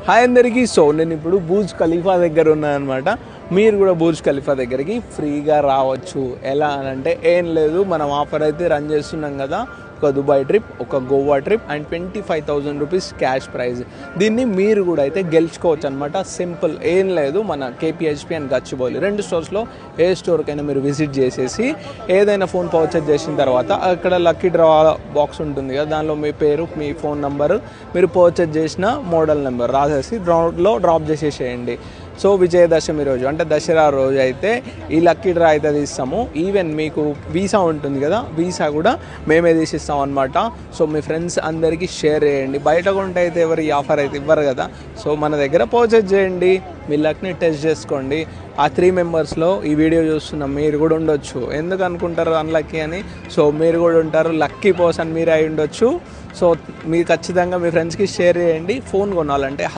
Hi అందరికీ. So నేను ఇప్పుడు బూర్జ్ ఖలీఫా దగ్గర ఉన్నాను అనమాట. మీరు కూడా బూర్జ్ ఖలీఫా దగ్గరికి ఫ్రీగా రావచ్చు. ఎలా అని అంటే ఏం లేదు, మనం ఆఫర్ అయితే రన్ చేస్తున్నాం కదా, ఒక దుబాయ్ ట్రిప్, ఒక Goa trip and 25,000 rupees cash prize. దీన్ని మీరు కూడా అయితే గెలుచుకోవచ్చు అనమాట. సింపుల్, ఏం లేదు, మన కేపీహెచ్పి అండ్ గచ్చిబౌలి 2 స్టోర్స్లో ఏ స్టోర్కైనా మీరు విజిట్ చేసేసి ఏదైనా ఫోన్ పర్చేజ్ చేసిన తర్వాత అక్కడ లక్కీ డ్రా బాక్స్ ఉంటుంది కదా, దానిలో మీ పేరు, మీ ఫోన్ నెంబరు, మీరు పర్చేజ్ చేసిన మోడల్ నెంబర్ రాసేసి గ్రౌండ్లో డ్రాప్ చేసేసేయండి. సో విజయదశమి రోజు అంటే దసరా రోజు అయితే ఈ లక్కీ డ్రా అయితే తీస్తాము. ఈవెన్ మీకు వీసా ఉంటుంది కదా, వీసా కూడా మేమే తీసిస్తాం అనమాట. సో మీ ఫ్రెండ్స్ అందరికీ షేర్ చేయండి. బయట కొంటే అయితే ఎవరు ఈ ఆఫర్ అయితే ఇవ్వరు కదా. సో మన దగ్గర పర్చేజ్ చేయండి, మీ లక్ని టెస్ట్ చేసుకోండి. ఆ 3 మెంబర్స్లో ఈ వీడియో చూస్తున్నాం మీరు కూడా ఉండొచ్చు. ఎందుకు అనుకుంటారు అన్లక్కీ అని? సో మీరు కూడా ఉంటారు, లక్కీ పర్సన్ మీరే అయి ఉండొచ్చు. సో మీరు ఖచ్చితంగా మీ ఫ్రెండ్స్కి షేర్ చేయండి. ఫోన్ కొనాలంటే